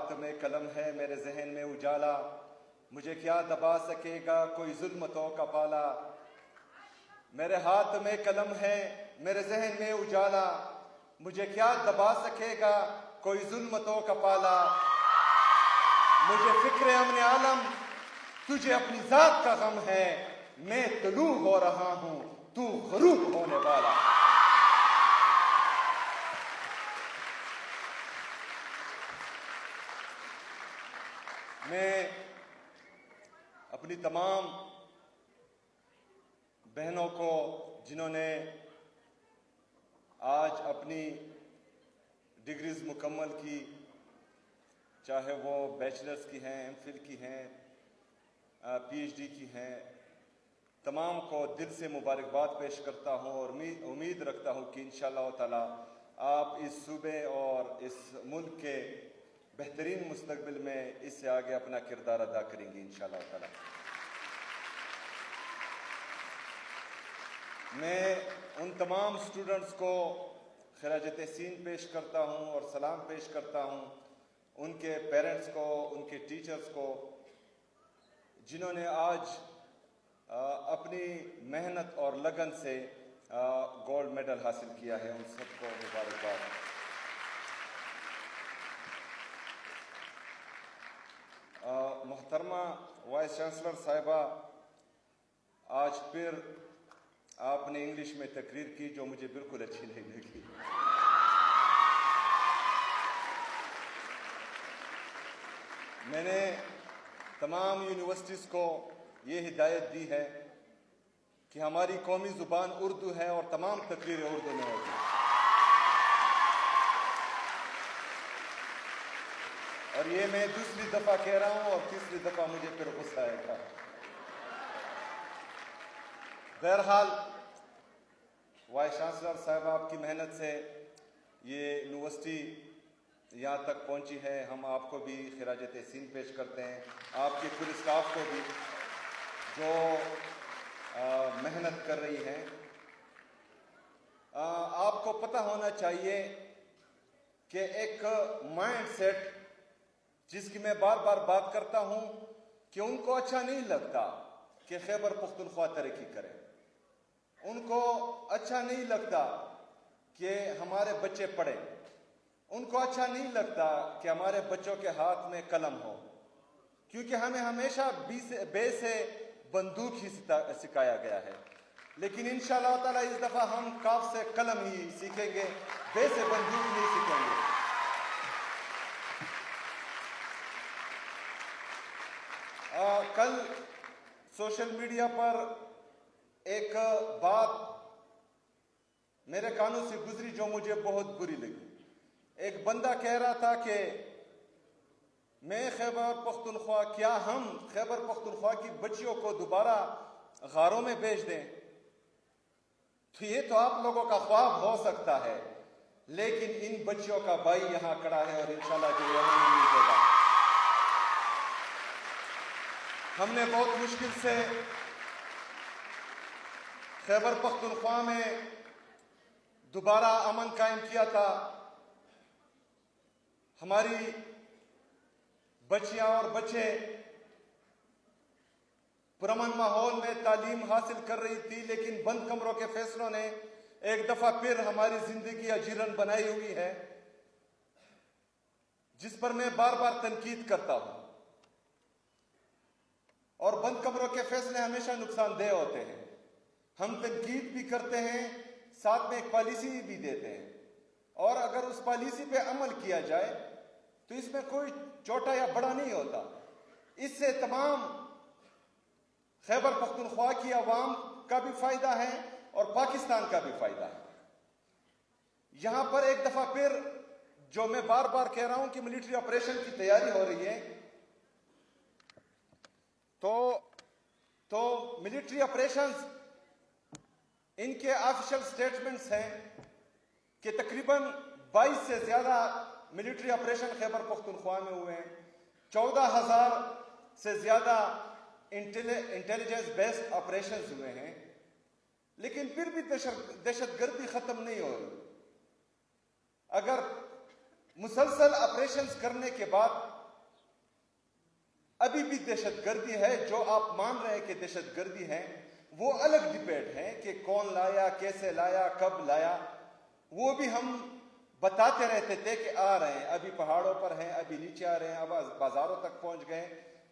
हाथ में कलम है, मेरे जहन में उजाला, मुझे क्या दबा सकेगा कोई जुल्मतों का पाला। मेरे हाथ में कलम है, मेरे जहन में उजाला, मुझे क्या दबा सकेगा कोई जुल्मतों का पाला। मुझे फिक्र अमन आलम, तुझे अपनी जात का गम है, मैं तलू हो रहा हूं, तू गरूब होने वाला। मैं अपनी तमाम बहनों को जिन्होंने आज अपनी डिग्रीज मुकम्मल की, चाहे वो बैचलर्स की हैं, एमफिल की हैं, पीएचडी की हैं, तमाम को दिल से मुबारकबाद पेश करता हूं और उम्मीद रखता हूं कि इंशाअल्लाह ताला आप इस सूबे और इस मुल्क के बेहतरीन मुस्तकबिल में इससे आगे अपना किरदार अदा करेंगी इंशाअल्लाह ताला। मैं उन तमाम स्टूडेंट्स को खिराज तहसीन पेश करता हूं और सलाम पेश करता हूं, उनके पेरेंट्स को, उनके टीचर्स को, जिन्होंने आज अपनी मेहनत और लगन से गोल्ड मेडल हासिल किया है, उन सबको मुबारकबाद। मोहतरमा वाइस चांसलर साहिबा, आज फिर आपने इंग्लिश में तकरीर की जो मुझे बिल्कुल अच्छी नहीं लगी। मैंने तमाम यूनिवर्सिटीज़ को ये हिदायत दी है कि हमारी कौमी ज़ुबान उर्दू है और तमाम तकरीरें उर्दू में होगी। और ये मैं दूसरी दफ़ा कह रहा हूँ और तीसरी दफ़ा मुझे फिर गुस्सा आएगा। बहरहाल वाइस चांसलर साहब, आपकी मेहनत से ये यूनिवर्सिटी यहाँ तक पहुँची है। हम आपको भी खिराज तहसीन पेश करते हैं, आपके पूरे स्टाफ को भी जो मेहनत कर रही हैं। आपको पता होना चाहिए कि एक माइंड सेट जिसकी मैं बार बार बात करता हूँ कि उनको अच्छा नहीं लगता कि खैबर पख्तूनख्वा तरक्की करे, उनको अच्छा नहीं लगता कि हमारे बच्चे पढ़ें, उनको अच्छा नहीं लगता कि हमारे बच्चों के हाथ में कलम हो, क्योंकि हमें हमेशा बे से बंदूक ही सिखाया गया है। लेकिन इंशाअल्लाह ताला इस दफ़ा हम काफ से कलम ही सीखेंगे, बे से बंदूक नहीं सीखेंगे। कल सोशल मीडिया पर एक बात मेरे कानों से गुजरी जो मुझे बहुत बुरी लगी। एक बंदा कह रहा था कि मैं खैबर पख्तूनख्वा, क्या हम खैबर पख्तूनख्वा की बच्चियों को दोबारा गारों में भेज दें? तो ये तो आप लोगों का ख्वाब हो सकता है, लेकिन इन बच्चियों का भाई यहां खड़ा है और इंशाल्लाह जो यही नहीं देगा। हमने बहुत मुश्किल से खैबर पख्तूनख्वा में दोबारा अमन कायम किया था। हमारी बच्चियां और बच्चे पुरअमन माहौल में तालीम हासिल कर रही थी, लेकिन बंद कमरों के फैसलों ने एक दफा फिर हमारी जिंदगी अजीरन बनाई हुई है, जिस पर मैं बार बार तनकीद करता हूं। और बंद कमरों के फैसले हमेशा नुकसानदेह होते हैं। हम तनकीद भी करते हैं, साथ में एक पॉलिसी भी देते हैं, और अगर उस पॉलिसी पे अमल किया जाए तो इसमें कोई छोटा या बड़ा नहीं होता। इससे तमाम खैबर पख्तूनख्वा की आवाम का भी फायदा है और पाकिस्तान का भी फायदा है। यहां पर एक दफा फिर जो मैं बार बार कह रहा हूं कि मिलिट्री ऑपरेशन की तैयारी हो रही है, तो मिलिट्री ऑपरेशंस, इनके ऑफिशियल स्टेटमेंट्स हैं कि तकरीबन 22 से ज्यादा मिलिट्री ऑपरेशन खैबर पख्तूनख्वा में हुए हैं, 14,000 से ज्यादा इंटेलिजेंस बेस्ड ऑपरेशंस हुए हैं, लेकिन फिर भी दहशतगर्दी खत्म नहीं हो रही। अगर मुसलसल ऑपरेशंस करने के बाद अभी भी दहशतगर्दी है। जो आप मान रहे हैं कि दहशतगर्दी है, वो अलग डिबेट है कि कौन लाया, कैसे लाया, कब लाया। वो भी हम बताते रहते थे कि आ रहे हैं, अभी पहाड़ों पर हैं, अभी नीचे आ रहे हैं, अब बाजारों तक पहुंच गए,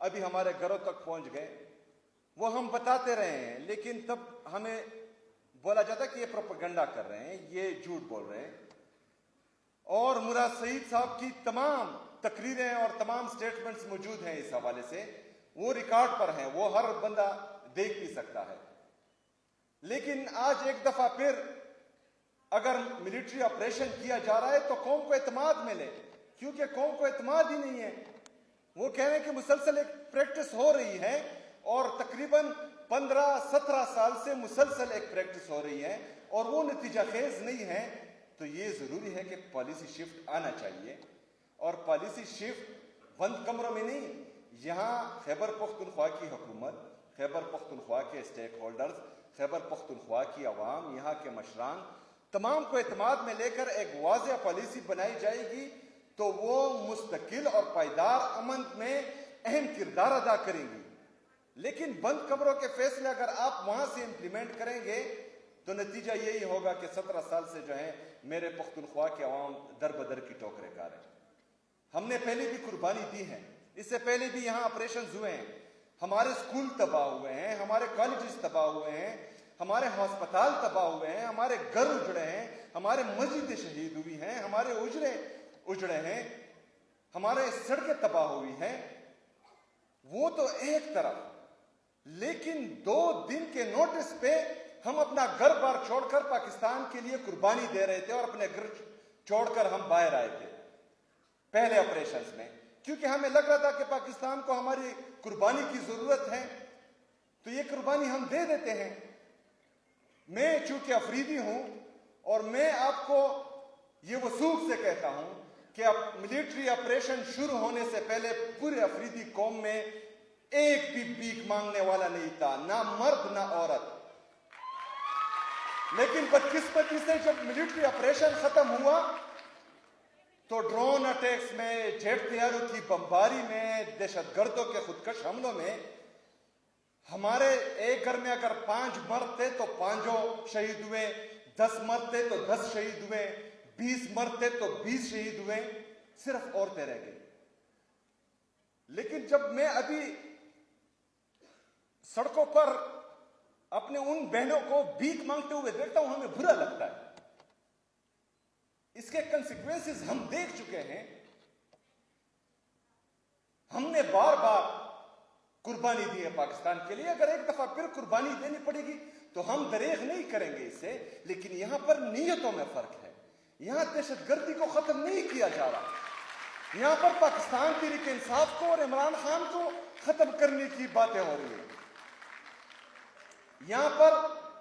अभी हमारे घरों तक पहुंच गए। वो हम बताते रहे हैं, लेकिन तब हमें बोला जाता कि ये प्रोपेगेंडा कर रहे हैं, ये झूठ बोल रहे हैं। और मुराद सईद साहब की तमाम तकरीरें और तमाम स्टेटमेंट्स मौजूद हैं इस हवाले से, वो रिकॉर्ड पर हैं, वो हर बंदा देख भी सकता है। लेकिन आज एक दफा फिर अगर मिलिट्री ऑपरेशन किया जा रहा है तो कौम को एतमाद मिले, क्योंकि कौम को एतमाद ही नहीं है। वो कह रहे हैं कि मुसलसल एक प्रैक्टिस हो रही है और तकरीबन 15-17 साल से मुसलसल एक प्रैक्टिस हो रही है और वो नतीजा खेज नहीं है। तो ये जरूरी है कि पॉलिसी शिफ्ट आना चाहिए, और पॉलिसी शिफ्ट बंद कमरों में नहीं, यहाँ खैबर पख्तूनख्वा की हुकूमत, खैबर पख्तूनख्वा के स्टेक होल्डर्स, खैबर पख्तूनख्वा की अवाम, यहाँ के मशरान, तमाम को एतमाद में लेकर एक वाज़ेह पॉलिसी बनाई जाएगी तो वो मुस्तकिल और पायदार अमन में अहम किरदार अदा करेंगी। लेकिन बंद कमरों के फैसले अगर आप वहां से इंप्लीमेंट करेंगे तो नतीजा यही होगा कि 17 साल से जो है मेरे पख्तूनख्वा के अवाम दर बदर की ठोकरें खा रहे हैं। हमने पहले भी कुर्बानी दी है, इससे पहले भी यहाँ ऑपरेशन हुए हैं, हमारे स्कूल तबाह हुए हैं, हमारे कॉलेजेस तबाह हुए हैं, हमारे हस्पताल तबाह हुए हैं, हमारे घर उजड़े हैं, हमारे मस्जिदें शहीद हुई हैं, हमारे उजड़े हैं, हमारे सड़कें तबाह हुई हैं। वो तो एक तरफ, लेकिन 2 दिन के नोटिस पे हम अपना घर बार छोड़कर पाकिस्तान के लिए कुर्बानी दे रहे थे और अपने घर छोड़कर हम बाहर आए थे पहले ऑपरेशंस में, क्योंकि हमें लग रहा था कि पाकिस्तान को हमारी कुर्बानी की जरूरत है, तो ये कुर्बानी हम दे देते हैं। मैं चूंकि अफरीदी हूं और मैं आपको ये वसूख से कहता हूं कि अब मिलिट्री ऑपरेशन शुरू होने से पहले पूरे अफरीदी कौम में एक भी भीख मांगने वाला नहीं था, ना मर्द ना औरत। लेकिन बदकिस्मती से जब मिलिट्री ऑपरेशन खत्म हुआ तो ड्रोन अटैक्स में, जेट तैयारों की बमबारी में, दहशतगर्दों के खुदकश हमलों में हमारे एक घर में अगर 5 मर्द थे तो 5 शहीद हुए, 10 मर्द थे तो 10 शहीद हुए, 20 मर्द थे तो 20 शहीद हुए, सिर्फ औरतें रह गई। लेकिन जब मैं अभी सड़कों पर अपने उन बहनों को भीख मांगते हुए देखता हूं, हमें बुरा लगता है। इसके कंसिक्वेंसेस हम देख चुके हैं। हमने बार बार कुर्बानी दी है पाकिस्तान के लिए, अगर एक दफा फिर कुर्बानी देनी पड़ेगी तो हम दरेख नहीं करेंगे इससे। लेकिन यहां पर नीयतों में फर्क है, यहां दहशतगर्दी को खत्म नहीं किया जा रहा, यहां पर पाकिस्तान तहरीक इंसाफ को और इमरान खान को खत्म करने की बातें हो रही है। यहां पर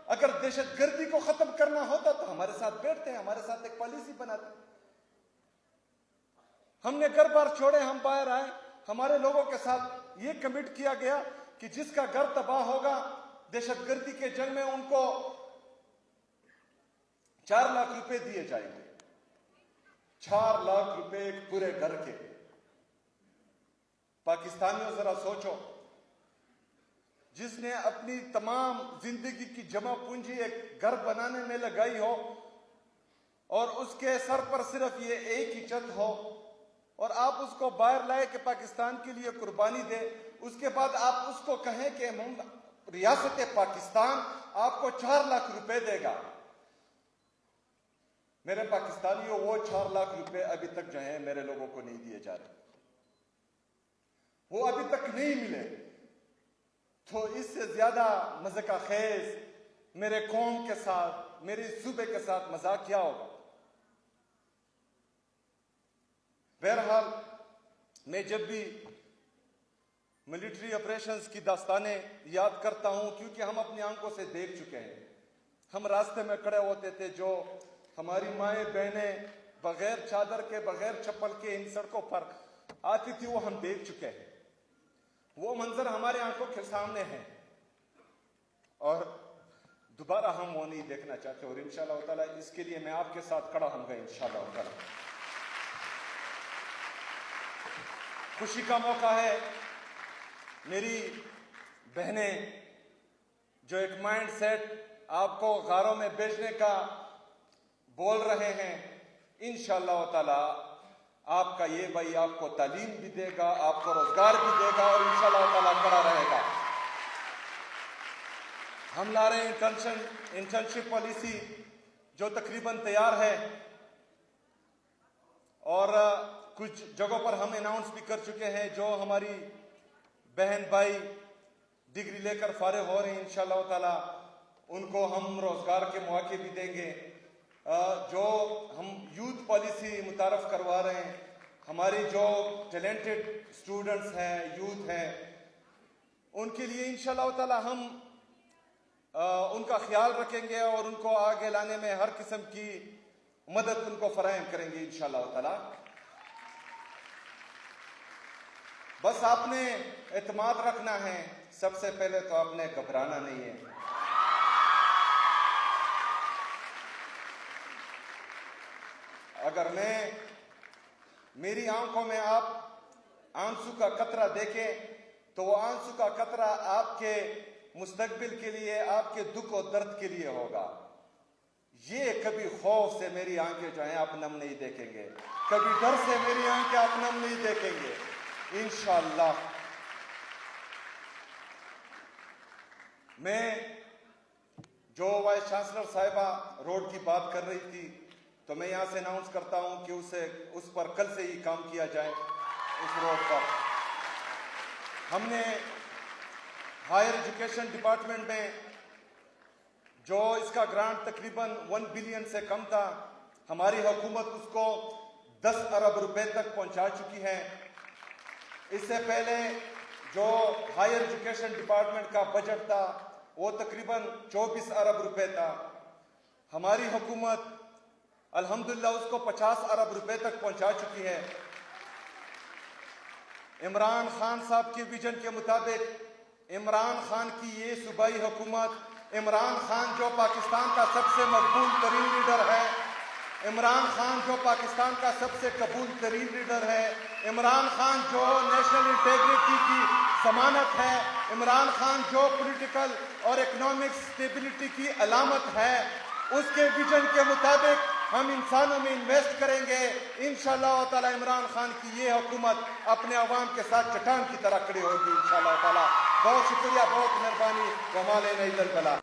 अगर दहशतगर्दी को खत्म करना होता तो हमारे साथ बैठते हैं, हमारे साथ एक पॉलिसी बनाते। हमने घर बार छोड़े, हम बाहर आए, हमारे लोगों के साथ ये कमिट किया गया कि जिसका घर तबाह होगा दहशतगर्दी के जंग में उनको 4 लाख रुपए दिए जाएंगे। 4 लाख रुपए एक पूरे घर के। पाकिस्तानियों जरा सोचो, जिसने अपनी तमाम जिंदगी की जमा पूंजी एक घर बनाने में लगाई हो और उसके सर पर सिर्फ ये एक ही छत हो और आप उसको बाहर लाए कि पाकिस्तान के लिए कुर्बानी दे, उसके बाद आप उसको कहें कि रियासत पाकिस्तान आपको 4 लाख रुपए देगा। मेरे पाकिस्तानियों, वो 4 लाख रुपए अभी तक जो है मेरे लोगों को नहीं दिए जा रहे, वो अभी तक नहीं मिले। तो इससे ज्यादा मजे का खेज मेरे कौम के साथ, मेरे सूबे के साथ मजाक क्या होगा। बहरहाल, मैं जब भी मिलिट्री ऑपरेशंस की दास्तानें याद करता हूं, क्योंकि हम अपनी आंखों से देख चुके हैं, हम रास्ते में खड़े होते थे, जो हमारी माएँ बहनें बगैर चादर के, बगैर चप्पल के इन सड़कों पर आती थी, वो हम देख चुके हैं। वो मंजर हमारे आंखों के सामने है और दोबारा हम वो नहीं देखना चाहते। और इंशाअल्लाह ताला इसके लिए मैं आपके साथ खड़ा होऊंगा इंशाअल्लाह ताला। खुशी का मौका है मेरी बहनें जो एक माइंड सेट आपको गारों में बेचने का बोल रहे हैं, इंशाअल्लाह ताला आपका ये भाई आपको तालीम भी देगा, आपको रोजगार भी देगा और इंशाअल्लाह ताला खड़ा रहेगा। हम ला रहे हैं इंटर्नशिप पॉलिसी जो तकरीबन तैयार है और कुछ जगहों पर हम अनाउंस भी कर चुके हैं। जो हमारी बहन भाई डिग्री लेकर फारिग हो रहे हैं, इंशाअल्लाह ताला उनको हम रोजगार के मौके भी देंगे। जो हम यूथ पॉलिसी मुतारफ करवा रहे हैं, हमारी जो टैलेंटेड स्टूडेंट्स हैं, यूथ हैं, उनके लिए इंशाअल्लाह ताला हम उनका ख्याल रखेंगे और उनको आगे लाने में हर किस्म की मदद उनको फराहम करेंगे इंशाअल्लाह ताला। बस आपने एतमाद रखना है, सबसे पहले तो आपने घबराना नहीं है। अगर मेरी आंखों में आप आंसू का कतरा देखें तो वो आंसू का कतरा आपके मुस्तकबिल के लिए, आपके दुख और दर्द के लिए होगा। ये कभी खौफ से मेरी आंखें जो हैं आप नम नहीं देखेंगे, कभी डर से मेरी आंखें आप नम नहीं देखेंगे इंशाअल्लाह। मैं जो वाइस चांसलर साहिबा रोड की बात कर रही थी, तो मैं यहां से अनाउंस करता हूं कि उस पर कल से ही काम किया जाए। उस रोड पर हमने हायर एजुकेशन डिपार्टमेंट में जो इसका ग्रांट तकरीबन 1 बिलियन से कम था, हमारी हुकूमत उसको 10 अरब रुपए तक पहुंचा चुकी है। इससे पहले जो हायर एजुकेशन डिपार्टमेंट का बजट था वो तकरीबन 24 अरब रुपए था। हमारी हुकूमत अल्हम्दुलिल्लाह उसको 50 अरब रुपए तक पहुंचा चुकी है। इमरान खान साहब के विजन के मुताबिक, इमरान खान की ये सूबाई हुकूमत, इमरान खान जो पाकिस्तान का सबसे मकबूल तरीन लीडर है, इमरान खान जो पाकिस्तान का सबसे कबूल तरीन लीडर है, इमरान खान जो नेशनल इंटेग्रिटी की जमानत है, इमरान खान जो पॉलिटिकल और इकोनॉमिक स्टेबिलिटी की अलामत है, उसके विजन के मुताबिक हम इंसानों में इन्वेस्ट करेंगे। इंशाअल्लाह ताला इमरान खान की ये हुकूमत अपने अवाम के साथ चट्टान की तरह खड़ी होगी इंशाअल्लाह ताला। बहुत शुक्रिया, बहुत मेहरबानी। वमाले नहीं दल बला।